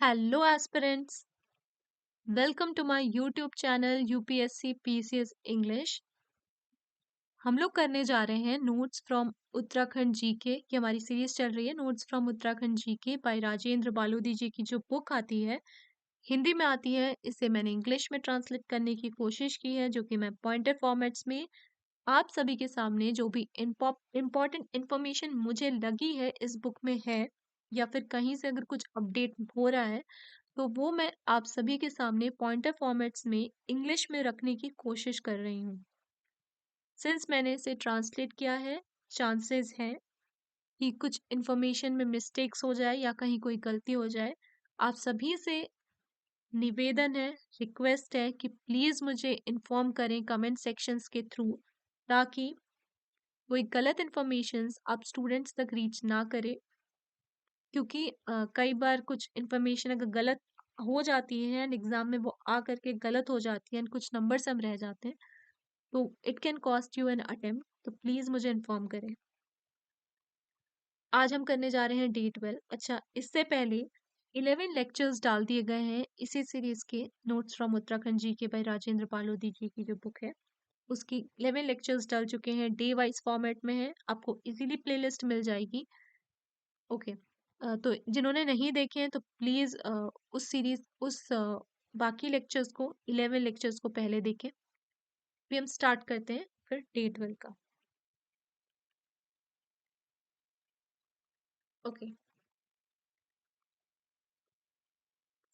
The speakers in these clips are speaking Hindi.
Hello aspirants, welcome to my YouTube channel UPSC PCS English। हम लोग करने जा रहे हैं नोट्स फ्रॉम उत्तराखंड जीके। ये हमारी सीरीज चल रही है notes from Uttarakhand GK by Rajendra Balodi ji की जो बुक आती है हिंदी में आती है, इसे मैंने इंग्लिश में ट्रांसलेट करने की कोशिश की है, जो कि मैं पॉइंटर फॉर्मेट्स में आप सभी के सामने जो भी इम्पोर्टेंट इंफॉर्मेशन मुझे लगी है इस बुक में है, या फिर कहीं से अगर कुछ अपडेट हो रहा है तो वो मैं आप सभी के सामने पॉइंटर फॉर्मेट्स में इंग्लिश में रखने की कोशिश कर रही हूँ। सिंस मैंने इसे ट्रांसलेट किया है, चांसेस हैं कि कुछ इन्फॉर्मेशन में मिस्टेक्स हो जाए या कहीं कोई गलती हो जाए। आप सभी से निवेदन है, रिक्वेस्ट है कि प्लीज़ मुझे इन्फॉर्म करें कमेंट सेक्शंस के थ्रू, ताकि कोई गलत इन्फॉर्मेशंस आप स्टूडेंट्स तक रीच ना करे। क्योंकि कई बार कुछ इन्फॉर्मेशन अगर गलत हो जाती है एंड एग्जाम में वो आ करके गलत हो जाती है एंड कुछ नंबर्स हम रह जाते हैं, तो it can cost you an attempt. तो प्लीज मुझे इन्फॉर्म करें। आज हम करने जा रहे हैं डे 12। अच्छा, इससे पहले 11 लेक्चर्स डाल दिए गए हैं इसी सीरीज के नोट्स फ्रॉम उत्तराखंड जी के बाय राजेंद्र बालोदी जी की जो बुक है, उसकी 11 लेक्चर्स डल चुके हैं, डे वाइज फॉर्मेट में है, आपको इजीली प्लेलिस्ट मिल जाएगी। ओके। तो जिन्होंने नहीं देखे हैं तो प्लीज उस सीरीज बाकी लेक्चर्स को 11 लेक्चर्स को पहले देखें। फिर हम स्टार्ट करते हैं फिर डे 12 का। ओके,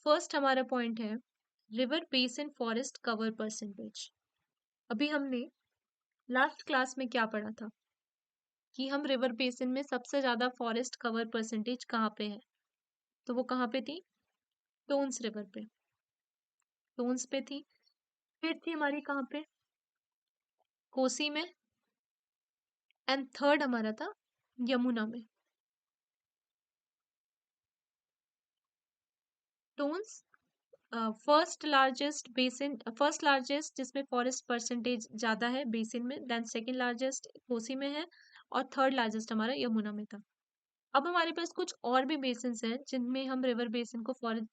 फर्स्ट हमारा पॉइंट है river basin forest cover percentage. अभी हमने लास्ट क्लास में क्या पढ़ा था कि हम रिवर बेसिन में सबसे ज्यादा फॉरेस्ट कवर परसेंटेज कहाँ पे है, तो वो कहाँ पे थी? टोन्स रिवर पे, टोन्स पे थी। फिर थी हमारी कहाँ पे? कोसी में। एंड थर्ड हमारा था यमुना में। Tons first largest basin, first largest जिसमें फॉरेस्ट परसेंटेज ज्यादा है बेसिन में, देन सेकंड लार्जेस्ट कोसी में है, और थर्ड लार्जेस्ट हमारा यमुना में था। अब हमारे पास कुछ और भी बेसिन हैं जिनमें हम रिवर बेसिन को फॉरेस्ट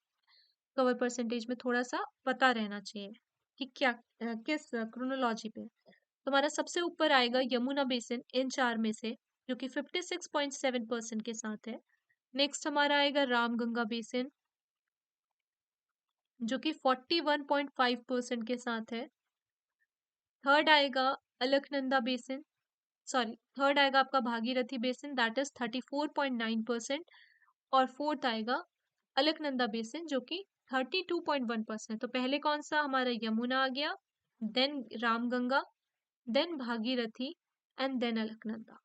कवर परसेंटेज में थोड़ा सा पता रहना चाहिए कि क्या किस क्रोनोलॉजी पे। तो हमारा सबसे ऊपर आएगा यमुना बेसिन इन चार में से, जो कि 56.7% के साथ है। नेक्स्ट हमारा आएगा रामगंगा बेसिन, जो कि 41.5% के साथ है। थर्ड आएगा अलकनंदा बेसिन, सॉरी थर्ड आएगा आपका भागीरथी बेसिन, दैट इज 34.9%। और फोर्थ आएगा अलकनंदा बेसिन, जो कि 32.1%। तो पहले कौन सा हमारा यमुना आ गया, then Ramganga, then Bhagirathi, and then Alaknanda.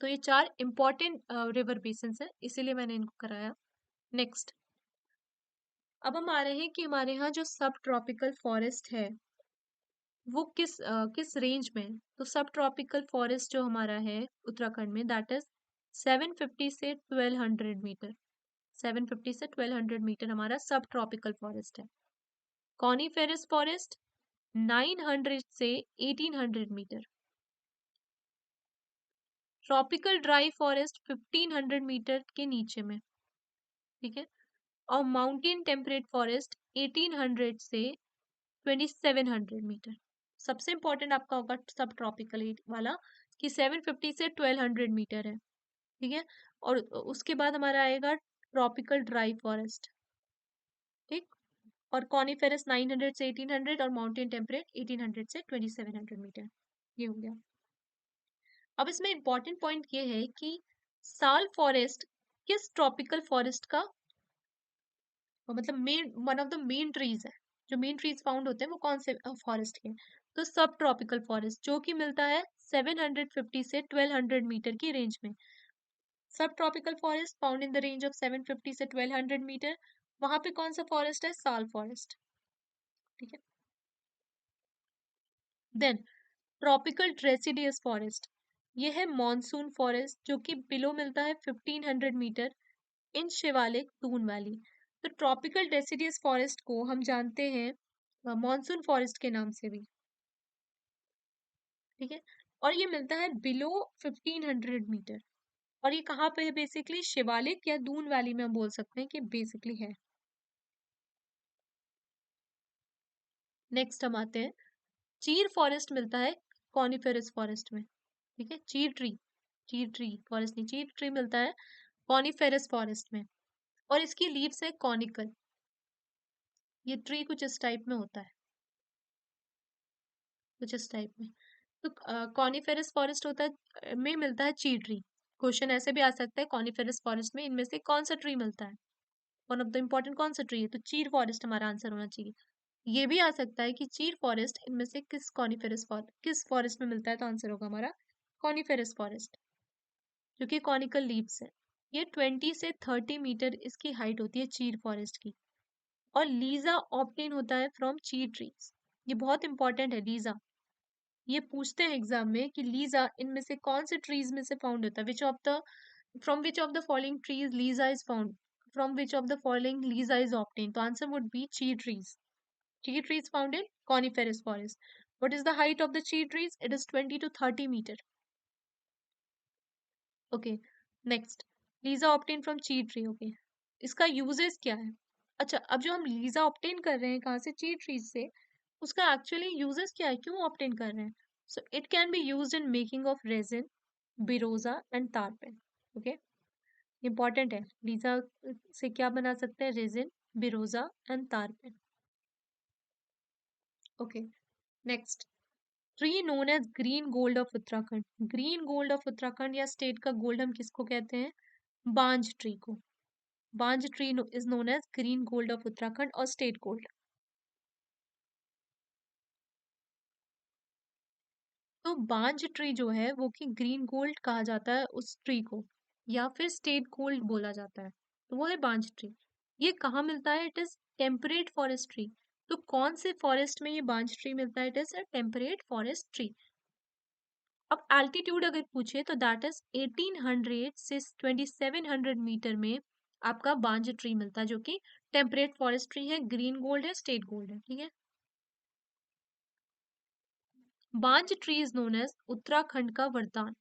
तो ये चार इंपॉर्टेंट रिवर बेसिन है, इसीलिए मैंने इनको कराया। नेक्स्ट, अब हम आ रहे हैं कि हमारे यहाँ जो सब ट्रॉपिकल फॉरेस्ट है वो किस रेंज में है। तो सब ट्रॉपिकल फॉरेस्ट जो हमारा है उत्तराखंड में, दैट इज 750 से 1200 मीटर। 750 से 1200 मीटर हमारा सब ट्रॉपिकल फॉरेस्ट है। कॉनीफेरस फॉरेस्ट 900 से 1800 metre. Tropical dry forest 1500 metre के नीचे में, ठीक है। और माउंटेन टेम्परेट फॉरेस्ट 1800 से 2700 मीटर। सबसे इंपॉर्टेंट आपका होगा सब ट्रॉपिकल वाला कि 750 से 1200 मीटर है, ठीक है। और उसके बाद हमारा आएगा ट्रॉपिकल ड्राई फॉरेस्ट, ठीक। और कॉनिफेरस 900 से 1800, और माउंटेन टेम्परेट 1800 से 2700 मीटर। ये हो गया। अब इसमें इंपॉर्टेंट पॉइंट ये है कि साल फॉरेस्ट किस ट्रॉपिकल फॉरेस्ट का मतलब main one of the main trees है। जो मेन ट्रीज फाउंड होते हैं वो कौन से फॉरेस्ट के? तो सब ट्रॉपिकल फॉरेस्ट, जो कि मिलता है 750 से 1200 मीटर की रेंज में। सब tropical forest found in the range of 750 से 1200 मीटर, वहां पे कौन सा फॉरेस्ट है? साल फॉरेस्ट, ठीक है। देन ट्रॉपिकल ट्रेसिडियस फॉरेस्ट, ये है मॉनसून फॉरेस्ट, जो कि बिलो मिलता है 1500 मीटर इन शिवालिक टून वैली। तो ट्रॉपिकल डेसिडियस फॉरेस्ट को हम जानते हैं मॉनसून फॉरेस्ट के नाम से भी, ठीक है। और ये मिलता है बिलो 1500 मीटर। और ये कहाँ पे है बेसिकली? शिवालिक या दून वैली में हम बोल सकते हैं कि बेसिकली है। नेक्स्ट हम आते हैं, चीर फॉरेस्ट मिलता है कॉनिफेरस फॉरेस्ट में। ठीक है, चीर ट्री फॉरेस्ट नहीं, चीर ट्री मिलता है कॉनिफेरस फॉरेस्ट में, और इसकी लीव्स है कॉनिकल। ये ट्री कुछ इस टाइप में होता है, कुछ इस टाइप में। तो कॉनिफेरस फॉरेस्ट होता है में मिलता है चीर ट्री। क्वेश्चन ऐसे भी आ सकता है, कॉनिफेरस फॉरेस्ट में इनमें से कौन सा ट्री मिलता है, वन ऑफ द इम्पोर्टेंट कौन सा ट्री है, तो चीर फॉरेस्ट हमारा आंसर होना चाहिए। ये भी आ सकता है कि चीर फॉरेस्ट इनमें से किस फॉरेस्ट में मिलता है, तो आंसर होगा हमारा कॉनिफेरस फॉरेस्ट, जो कि कॉनिकल लीव्स है। ये 20 से 30 मीटर इसकी हाइट होती है चीर फॉरेस्ट की। और लीजा ऑब्टेन होता है फ्रॉम चीर ट्रीज। ये बहुत इंपॉर्टेंट है लीजा। ये पूछते हैं एग्जाम में कि लीजा इनमें से कौन से ट्रीज में से फाउंड होता है, which of the from which of the following trees Lisa is found, from which of the following Lisa is obtain, तो आंसर वुड बी चीर trees. Tea trees found in coniferous forest. What is the height of the tea trees? It is 20 to 30 meter. Okay. Next. Lisa obtained from tea tree. Okay. इसका यूजेस क्या है? अच्छा, अब जो हम लीजा ऑब्टेन कर रहे हैं कहाँ से, ची ट्रीज से, उसका एक्चुअली यूजेस क्या है, क्यों ऑब्टेन कर रहे हैं? So it can be used in making of resin, biroja and turpentine. Okay, important है। लीजा से क्या बना सकते हैं? Resin, biroja and turpentine. Okay, next. Tree known as green gold of Uttarakhand. Green gold of Uttarakhand या स्टेट का गोल्ड हम किसको कहते हैं? बांज ट्री को। Banj tree is known as green gold of Uttarakhand और स्टेट गोल्ड। तो बांज ट्री जो है वो कि ग्रीन गोल्ड कहा जाता है उस ट्री को, या फिर स्टेट गोल्ड बोला जाता है, तो वो है बांज ट्री। ये कहाँ मिलता है? It is temperate forest tree. तो कौन से फॉरेस्ट में ये बांज ट्री मिलता है? It is a temperate forest tree. अब एल्टीट्यूड अगर पूछे तो दैट इज 1800 से 2700 मीटर में आपका बांज ट्री मिलता है, जो कि टेम्परेट फॉरेस्ट ट्री है, ग्रीन गोल्ड है, स्टेट गोल्ड है। ठीक है, banj tree is known as Uttarakhand का वरदान।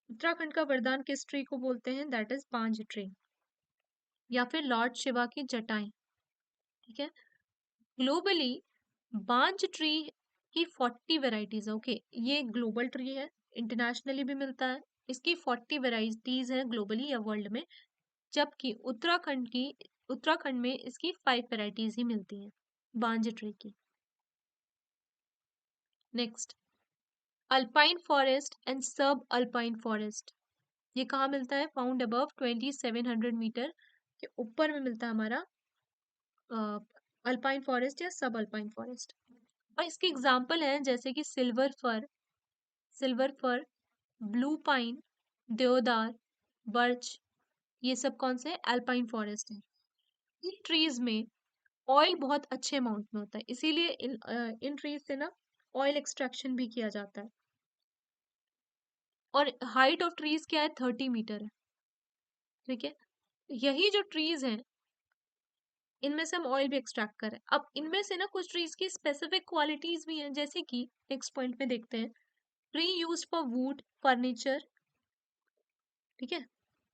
उत्तराखंड का वरदान किस ट्री को बोलते हैं? दैट इज बांज ट्री, या फिर लॉर्ड शिवा की जटाएं। ठीक है, ग्लोबली बांज ट्री की 40 वेराइटीज है। ओके, ये ग्लोबल ट्री है, इंटरनेशनली भी मिलता है। इसकी 40 वेराइटीज है ग्लोबली या वर्ल्ड में, जबकि उत्तराखंड में इसकी 5 वेराइटीज ही मिलती हैं बांज ट्री की। नेक्स्ट, अल्पाइन फॉरेस्ट एंड सब अल्पाइन फॉरेस्ट, ये कहाँ मिलता है? फाउंड अबव 2700 मीटर के ऊपर में मिलता है हमारा अल्पाइन फॉरेस्ट या सब अल्पाइन फॉरेस्ट। और इसके एग्जाम्पल हैं जैसे कि सिल्वर फर, ब्लू पाइन, देवदार, बर्च, ये सब कौन से अल्पाइन फॉरेस्ट है। इन ट्रीज में ऑयल बहुत अच्छे अमाउंट में होता है, इसीलिए इन ट्रीज से ना ऑयल एक्सट्रैक्शन भी किया जाता है। और हाइट ऑफ ट्रीज क्या है? 30 मीटर है। ठीक है, यही जो ट्रीज हैं इनमें से हम ऑयल भी एक्सट्रैक्ट करें। अब इनमें से ना कुछ ट्रीज की स्पेसिफिक क्वालिटीज भी हैं, जैसे कि नेक्स्ट पॉइंट में देखते हैं, tree used for would furniture. ठीक है,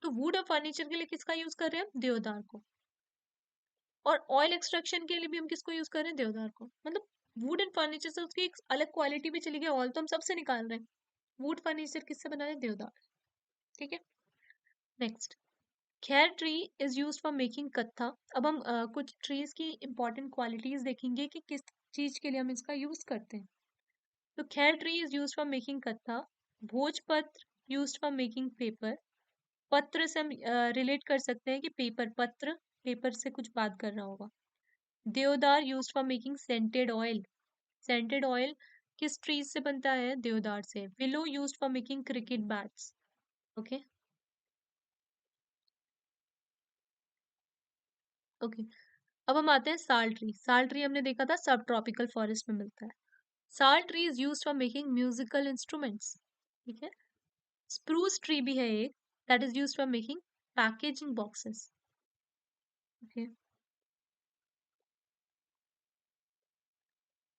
तो वुड और फर्नीचर के लिए किसका यूज कर रहे हैं हम? देवदार को। और ऑयल एक्सट्रैक्शन के लिए भी हम किसको यूज कर रहे हैं? देवदार को। मतलब वुड एंड फर्नीचर से उसकी एक अलग क्वालिटी भी चली गई, ऑयल तो हम सबसे निकाल रहे हैं। वुड फर्नीचर किससे बना है? देवदार। ठीक है, नेक्स्ट, खैर tree is use for making कत्था। अब हम कुछ ट्रीज की इंपॉर्टेंट क्वालिटीज देखेंगे कि किस चीज के लिए हम इसका यूज करते हैं। तो खैर tree is use for making कत्था, भोजपत्र यूज फॉर मेकिंग पेपर। पत्र से हम रिलेट कर सकते हैं कि पेपर, पत्र, पेपर से कुछ बात कर रहा होगा। देवदार use for making scented oil. Scented oil किस ट्रीज से बनता है? देवदार से। Willow use for making cricket bats. Okay, okay, अब हम आते हैं साल ट्री। साल ट्री हमने देखा था सब ट्रॉपिकल फॉरेस्ट में मिलता है। साल tree is use for making musical instruments. ठीक है, स्प्रूस ट्री भी है एक, that is use for making packaging boxes. Okay,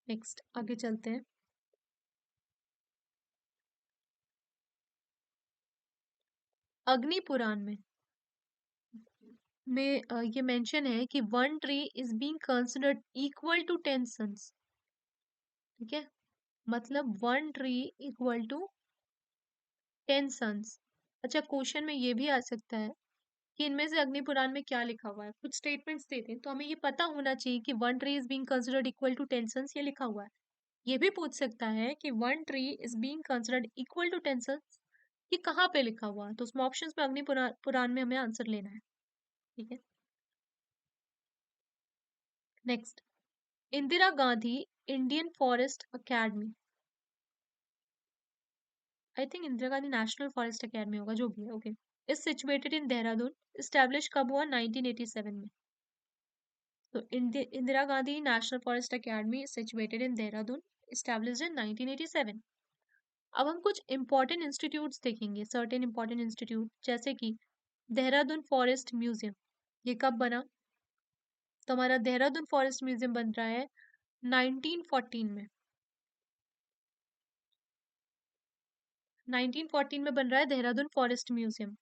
next आगे चलते हैं। अग्नि पुराण में ये मेंशन है कि one tree is being considered equal to 10 sons. ठीक है, मतलब one tree equal to 10 sons. अच्छा, क्वेश्चन में ये भी आ सकता है कि इनमें से अग्नि पुराण में क्या लिखा हुआ है। कुछ स्टेटमेंट्स देते हैं तो हमें ये पता होना चाहिए कि one tree is being considered equal to 10 sons ये लिखा हुआ है। ये भी पूछ सकता है कि one tree is being considered equal to 10 sons ये कहाँ पे लिखा हुआ है। तो उसमें ऑप्शंस में अग्नि पुराण में हमें आंसर लेना है। ठीक है, next, Indira Gandhi Indian forest academy, I think Indira Gandhi national forest academy होगा, जो भी है, okay, is situated in Dehradun, establish कब हुआ, 1987 में। तो Indira Gandhi national forest academy situated in Dehradun, established in 1987। अब हम कुछ इंपॉर्टेंट इंस्टीट्यूट्स देखेंगे, सर्टेन इंपॉर्टेंट इंस्टीट्यूट, जैसे कि देहरादून फॉरेस्ट म्यूजियम, ये कब बना। तो हमारा देहरादून फॉरेस्ट म्यूजियम बन रहा है 1914 में। 1914 में बन रहा है देहरादून फॉरेस्ट म्यूजियम।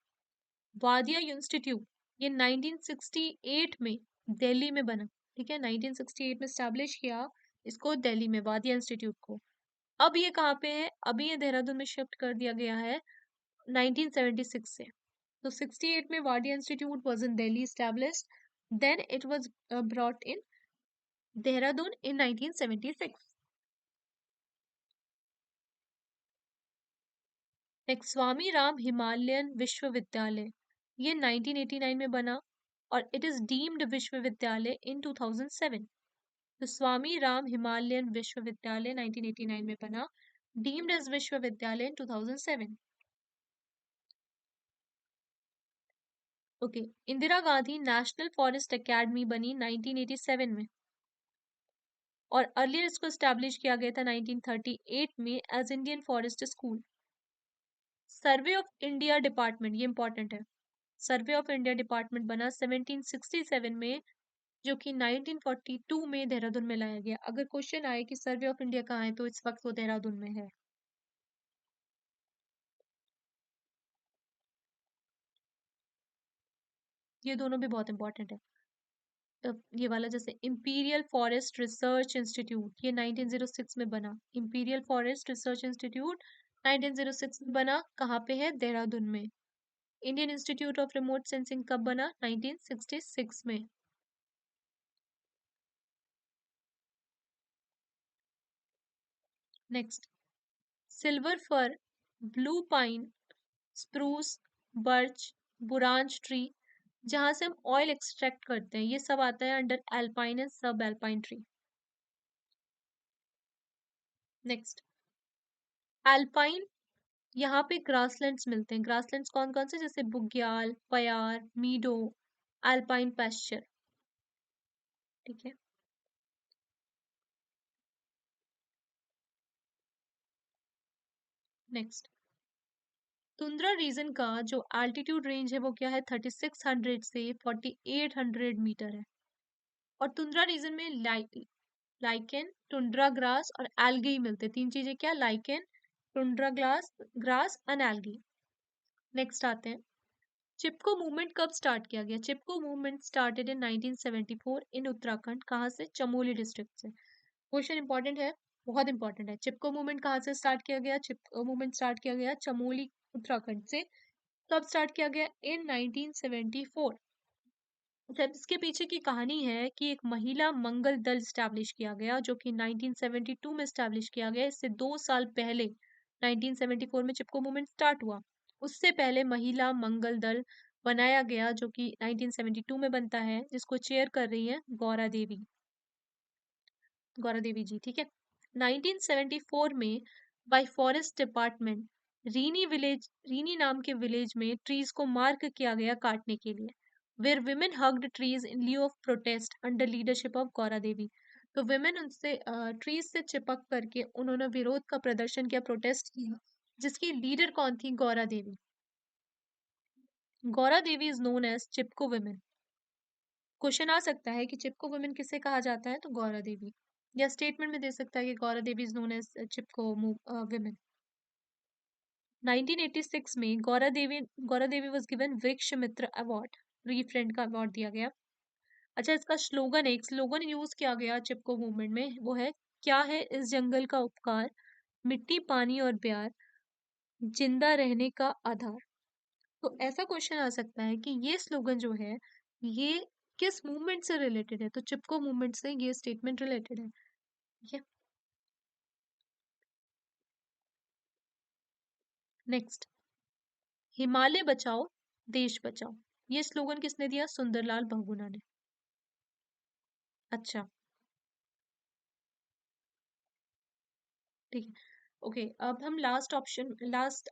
वादिया इंस्टीट्यूट, ये 1968 में दिल्ली में बना। ठीक है, 1968 में स्टैब्लिश किया इसको दिल्ली में, वादिया इंस्टीट्यूट को। अब ये कहाँ पे है, अभी ये देहरादून में शिफ्ट कर दिया गया है 1976 से। तो 68 में Wadia institute was in Delhi established, then it was brought in Dehradun in 1976। Next, Swami Ram Himalayan विश्वविद्यालय, ये 1989 में बना और इट इज डीम्ड विश्वविद्यालय इन 2007। तो स्वामी राम हिमालयन विश्वविद्यालय 1989 में बना, डीम्ड एज विश्वविद्यालय इन 2007। Okay, Indira Gandhi national forest academy बनी 1987 में और अर्लियर इसको स्टैब्लिश किया गया था 1938 में as Indian forest school. Survey of India department, ये इंपॉर्टेंट है, सर्वे ऑफ इंडिया डिपार्टमेंट बना 1767 में, जो कि 1942 में देहरादून में लाया गया। अगर क्वेश्चन आए कि सर्वे ऑफ इंडिया कहाँ है, तो इस वक्त वो देहरादून में है। ये दोनों भी बहुत इंपॉर्टेंट है। ये वाला जैसे इंपीरियल फॉरेस्ट रिसर्च इंस्टीट्यूट, ये 1906 में बना। इंपीरियल फॉरेस्ट रिसर्च इंस्टीट्यूट 1906 में बना, कहाँ पे है, देहरादून में। Indian Institute of Remote Sensing कब बना, 1966 में। Next, silver fir, blue pine, spruce, birch, buransh tree, जहां से हम ऑयल एक्सट्रैक्ट करते हैं, ये सब आता है अंडर एल्पाइन एंड सब एल्पाइन ट्री। नेक्स्ट, एल्पाइन, यहाँ पे ग्रासलैंड्स मिलते हैं। ग्रासलैंड्स कौन कौन से, जैसे बुग्याल, पयार, मीडो, एल्पाइन पैस्चर। ठीक है, नेक्स्ट, तुंद्रा रीजन का जो एल्टीट्यूड रेंज है वो क्या है, 3600 से 4800 मीटर है। और तुंद्रा रीजन में लाइकेन, टुंड्रा ग्रास और एल्गी मिलते हैं। तीन चीजें क्या, lichen, tundra grass and algae. Next आते हैं, चिपको मूवमेंट कब स्टार्ट किया गया। चिपको मूवमेंट स्टार्टेड इन 1974 इन उत्तराखंड, कहाँ से, चमोली डिस्ट्रिक्ट से। क्वेश्चन इंपॉर्टेंट है, बहुत इंपॉर्टेंट है। चिपको मूवमेंट कहाँ से स्टार्ट किया गया, चिपको मूवमेंट स्टार्ट किया गया चमोली उत्तराखंड से। कब स्टार्ट किया गया, इन 1974। जब इसके पीछे की कहानी है कि एक महिला मंगल दल स्टैब्लिश किया गया, जो कि 1972 में स्टैब्लिश किया गया। इससे 2 साल पहले 1974 में चिपको मूवमेंट स्टार्ट हुआ। उससे पहले महिला मंगल दल बनाया गया, जो कि 1972 में बनता है, जिसको चेयर कर रही है गौरा देवी, गौरा देवी जी। ठीक है, 1974 में बाय फॉरेस्ट डिपार्टमेंट रीनी नाम के विलेज में ट्रीज को मार्क किया गया काटने के लिए, where women hugged trees in lieu of protest under leadership of Gaura Devi. तो विमेन उनसे ट्रीज से चिपक करके उन्होंने विरोध का प्रदर्शन किया, प्रोटेस्ट किया, जिसकी लीडर कौन थी, Gaura Devi. Gaura Devi is known as Chipko women. Question आ सकता है कि चिपको वुमेन किसे कहा जाता है, तो गौरा देवी, या स्टेटमेंट में दे सकता है कि Gaura Devi is known as Chipko women. 1986 में Gaura Devi was given Vriksh Mitra award, tree friend का अवार्ड दिया गया। अच्छा, इसका स्लोगन है, एक स्लोगन यूज किया गया चिपको मूवमेंट में, वो है, क्या है इस जंगल का उपकार, मिट्टी पानी और प्यार, जिंदा रहने का आधार। तो ऐसा क्वेश्चन आ सकता है कि ये स्लोगन जो है, ये किस मूवमेंट से रिलेटेड है? तो चिपको मूवमेंट से ये स्टेटमेंट रिलेटेड है। ठीक है, नेक्स्ट, हिमालय बचाओ देश बचाओ, ये स्लोगन किसने दिया? सुंदरलाल बहुगुणा ने। अच्छा, ठीक है, ओके। अब हम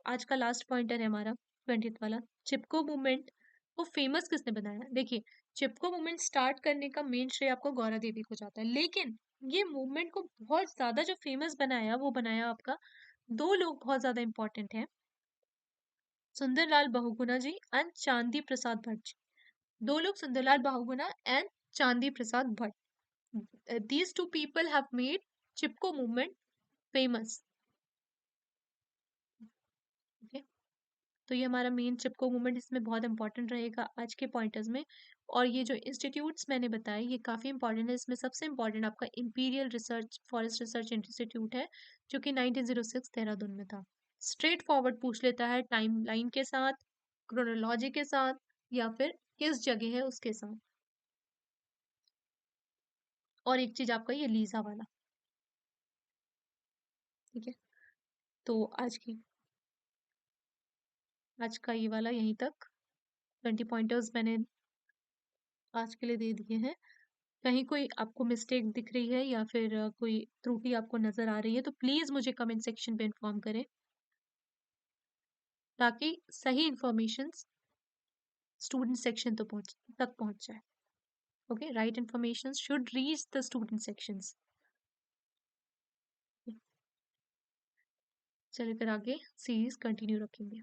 आज का लास्ट पॉइंटर है हमारा, 20th वाला, चिपको मूवमेंट को फेमस किसने बनाया? देखिए, चिपको मूवमेंट स्टार्ट करने का मेन श्रेय आपको गौरा देवी को जाता है, लेकिन ये मूवमेंट को बहुत ज्यादा जो फेमस बनाया, वो बनाया आपका दो लोग बहुत ज्यादा इंपॉर्टेंट हैं, सुंदरलाल बहुगुणा जी एंड चांदी प्रसाद भट्ट जी। दो लोग, Sundarlal Bahuguna and Chandi Prasad Bhatt, these two people have made Chipko movement famous. Okay, तो ये हमारा मेन चिपको मूवमेंट इसमें बहुत इंपॉर्टेंट रहेगा आज के पॉइंटर्स में। और ये जो इंस्टीट्यूट्स मैंने बताए, ये काफी इंपॉर्टेंट है। इसमें सबसे इंपॉर्टेंट आपका imperial research forest research institute है, जो कि 1906 देहरादून में था। स्ट्रेट फॉरवर्ड पूछ लेता है, टाइम लाइन के साथ, क्रोनोलॉजी के साथ, या फिर किस जगह है उसके साथ। और एक चीज आपका ये लीजा वाला। ठीक है, तो आज का ये वाला यहीं तक, 20 पॉइंटर्स मैंने आज के लिए दे दिए हैं। कहीं कोई आपको मिस्टेक दिख रही है या फिर कोई त्रुटि आपको नजर आ रही है, तो प्लीज मुझे कमेंट सेक्शन पे इन्फॉर्म करें, ताकि सही इंफॉर्मेशन स्टूडेंट सेक्शन तक पहुंच जाए। Okay, right information should reach the student sections. चलिए फिर आगे सीरीज कंटिन्यू रखेंगे।